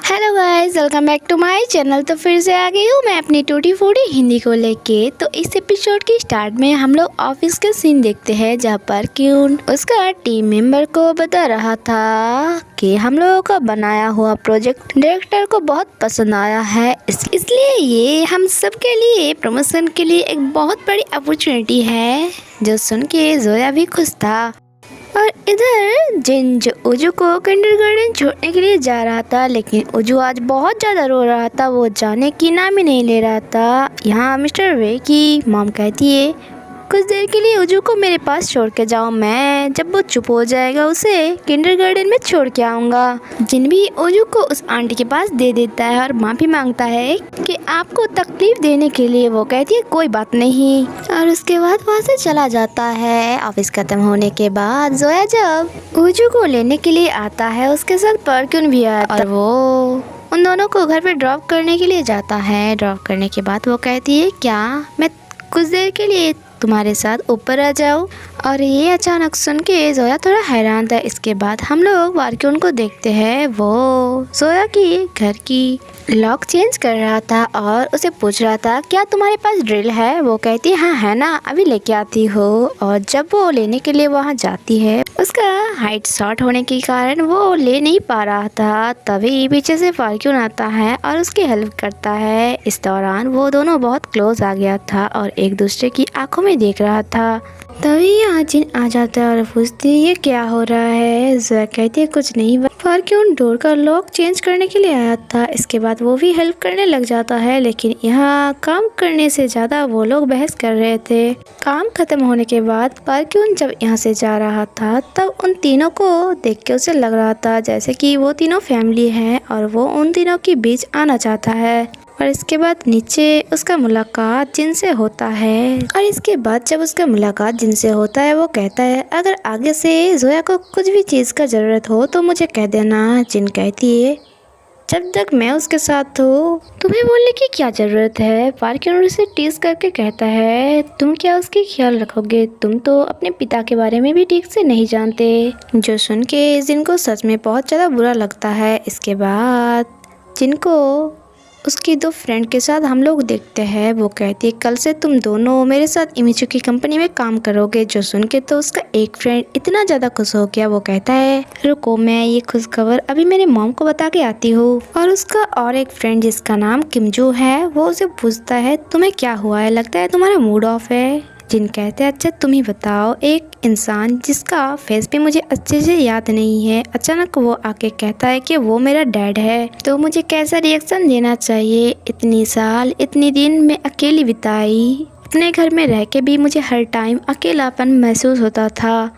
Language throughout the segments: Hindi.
Hello guys, welcome back to my channel. तो फिर से आ गई हूँ मैं अपनी टूटी फूटी हिंदी को लेके। तो इस एपिसोड के स्टार्ट में हम लोग ऑफिस के सीन देखते हैं, जहाँ पर क्यून उसका टीम मेंबर को बता रहा था कि हम लोगों का बनाया हुआ प्रोजेक्ट डायरेक्टर को बहुत पसंद आया है, इसलिए ये हम सब के लिए प्रमोशन के लिए एक बहुत बड़ी अपॉर्चुनिटी है। जो सुन के जोया भी खुश था। और इधर जिन जो उजू को किंडरगार्टन छोड़ने के लिए जा रहा था, लेकिन उजू आज बहुत ज़्यादा रो रहा था, वो जाने की नाम ही नहीं ले रहा था। यहाँ मिस्टर वे की मॉम कहती है, कुछ देर के लिए उजू को मेरे पास छोड़ के जाओ, मैं जब वो चुप हो जाएगा उसे किंडरगार्टन में छोड़ के आऊँगा। जिन भी उजू को उस आंटी के पास दे देता है और माफ़ी मांगता है कि आपको तकलीफ देने के लिए। वो कहती है कोई बात नहीं, और उसके बाद वहाँ से चला जाता है। ऑफिस खत्म होने के बाद जोया जब उजू को लेने के लिए आता है, उसके साथ परक्यून भी आता है और वो उन दोनों को घर पे ड्रॉप करने के लिए जाता है। ड्रॉप करने के बाद वो कहती है, क्या मैं कुछ देर के लिए तुम्हारे साथ ऊपर आ जाओ। और ये अचानक सुन के जोया थोड़ा हैरान था। इसके बाद हम लोग वारक्यून को देखते हैं, वो जोया की घर की लॉक चेंज कर रहा था और उसे पूछ रहा था, क्या तुम्हारे पास ड्रिल है? वो कहती है, हाँ है ना, अभी लेके आती हो। और जब वो लेने के लिए वहाँ जाती है, उसका हाइट शॉर्ट होने के कारण वो ले नहीं पा रहा था। तभी पीछे से फार्क्यून आता है और उसकी हेल्प करता है। इस दौरान वो दोनों बहुत क्लोज आ गया था और एक दूसरे की आंखों में देख रहा था। तभी यहाँ जिन आ जाता है और पूछती है, ये क्या हो रहा है? जोया कहती है, कुछ नहीं, फार्क्यून डोर का लॉक चेंज करने के लिए आया था। इसके बाद वो भी हेल्प करने लग जाता है, लेकिन यहाँ काम करने से ज़्यादा वो लोग बहस कर रहे थे। काम खत्म होने के बाद फार्क्यून जब यहाँ से जा रहा था, तब उन तीनों को देख के उसे लग रहा था जैसे कि वो तीनों फैमिली हैं और वो उन तीनों के बीच आना चाहता है। और इसके बाद नीचे उसका मुलाकात जिनसे होता है, और इसके बाद जब उसका मुलाकात जिनसे होता है, वो कहता है, अगर आगे से जोया को कुछ भी चीज़ का ज़रूरत हो तो मुझे कह देना। जिन कहती है, जब तक मैं उसके साथ हूँ तुम्हें बोलने की क्या ज़रूरत है? फार्क्यून उसे टीज करके कहता है, तुम क्या उसकी ख्याल रखोगे? तुम तो अपने पिता के बारे में भी ठीक से नहीं जानते। जो सुन के जिनको सच में बहुत ज़्यादा बुरा लगता है। इसके बाद जिनको उसकी दो फ्रेंड के साथ हम लोग देखते हैं, वो कहती है, कल से तुम दोनों मेरे साथ इमिचू की कंपनी में काम करोगे। जो सुन के तो उसका एक फ्रेंड इतना ज़्यादा खुश हो गया, वो कहता है, रुको, मैं ये खुशखबर अभी मेरे मॉम को बता के आती हूँ। और उसका और एक फ्रेंड जिसका नाम किमजू है, वो उसे पूछता है, तुम्हें क्या हुआ है? लगता है तुम्हारा मूड ऑफ है। जिन कहते हैं, अच्छा तुम ही बताओ, एक इंसान जिसका फेस भी मुझे अच्छे से याद नहीं है, अचानक वो आके कहता है कि वो मेरा डैड है, तो मुझे कैसा रिएक्शन देना चाहिए? इतनी साल इतनी दिन में अकेली बिताई, अपने घर में रह के भी मुझे हर टाइम अकेलापन महसूस होता था।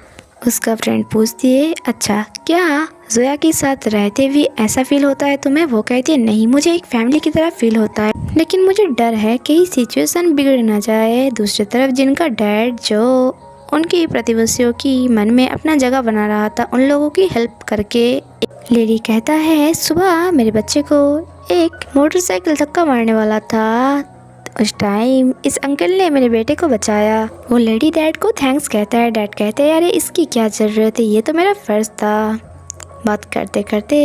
उसका फ्रेंड पूछती है, अच्छा क्या जोया के साथ रहते भी ऐसा फील होता है तुम्हें? वो कहती है, नहीं, मुझे एक फैमिली की तरह फील होता है, लेकिन मुझे डर है कि सिचुएशन बिगड़ ना जाए। दूसरी तरफ जिनका डैड, जो उनकी प्रतिवेशियों की मन में अपना जगह बना रहा था उन लोगों की हेल्प करके, लेडी कहता है, सुबह मेरे बच्चे को एक मोटरसाइकिल धक्का मारने वाला था, उस टाइम इस अंकल ने मेरे बेटे को बचाया। वो लेडी डैड को थैंक्स कहता है। डैड कहते हैं, अरे इसकी क्या ज़रूरत है, ये तो मेरा फ़र्ज़ था। बात करते करते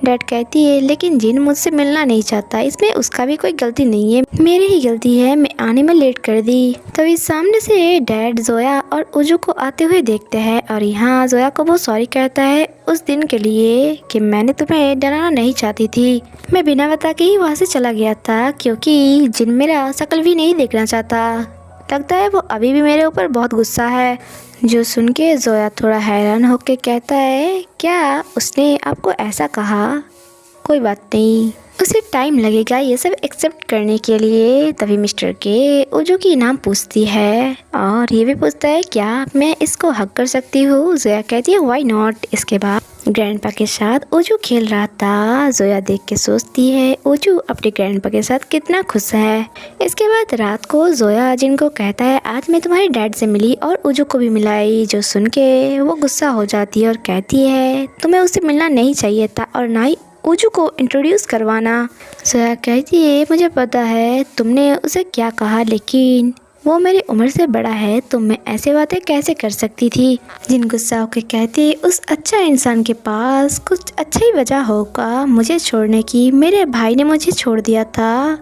डैड कहती है, लेकिन जिन मुझसे मिलना नहीं चाहता, इसमें उसका भी कोई गलती नहीं है, मेरी ही गलती है, मैं आने में लेट कर दी। तभी सामने से डैड जोया और उजू को आते हुए देखते हैं और यहाँ जोया को वो सॉरी कहता है उस दिन के लिए कि मैंने तुम्हें डराना नहीं चाहती थी, मैं बिना बता के ही वहाँ से चला गया था, क्योंकि जिन मेरा शक्ल भी नहीं देखना चाहता, लगता है वो अभी भी मेरे ऊपर बहुत गुस्सा है। जो सुन के जोया थोड़ा हैरान होकर कहता है, क्या उसने आपको ऐसा कहा? कोई बात नहीं, उसे टाइम लगेगा ये सब एक्सेप्ट करने के लिए। तभी मिस्टर के उजू की नाम पूछती है और ये भी पूछता है, क्या मैं इसको हक कर सकती हूँ? जोया कहती है, व्हाई नॉट। इसके बाद ग्रैंडपा के साथ उजू खेल रहा था। जोया देख के सोचती है, उजू अपने ग्रैंडपा के साथ कितना खुश है। इसके बाद रात को जोया जिनको कहता है, आज मैं तुम्हारे डैड से मिली और उजू को भी मिलाई। जो सुन के वो गुस्सा हो जाती है और कहती है, तुम्हें उससे मिलना नहीं चाहिए था और ना ही उजू को इंट्रोड्यूस करवाना। जोया कहती है, मुझे पता है तुमने उसे क्या कहा, लेकिन वो मेरी उम्र से बड़ा है तो मैं ऐसे बातें कैसे कर सकती थी। जिन गुस्सा होकर कहती उस अच्छा इंसान के पास कुछ अच्छा ही वजह होगा मुझे छोड़ने की। मेरे भाई ने मुझे छोड़ दिया था,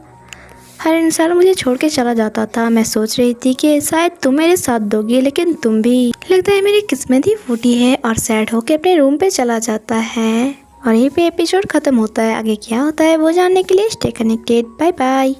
हर इंसान मुझे छोड़ के चला जाता था। मैं सोच रही थी कि शायद तुम मेरे साथ दोगी, लेकिन तुम भी। लगता है मेरी किस्मत ही फूटी है। और सैड होके अपने रूम पे चला जाता है। और यहीं पे एपिसोड खत्म होता है। आगे क्या होता है वो जानने के लिए स्टे कनेक्टेड। Bye bye.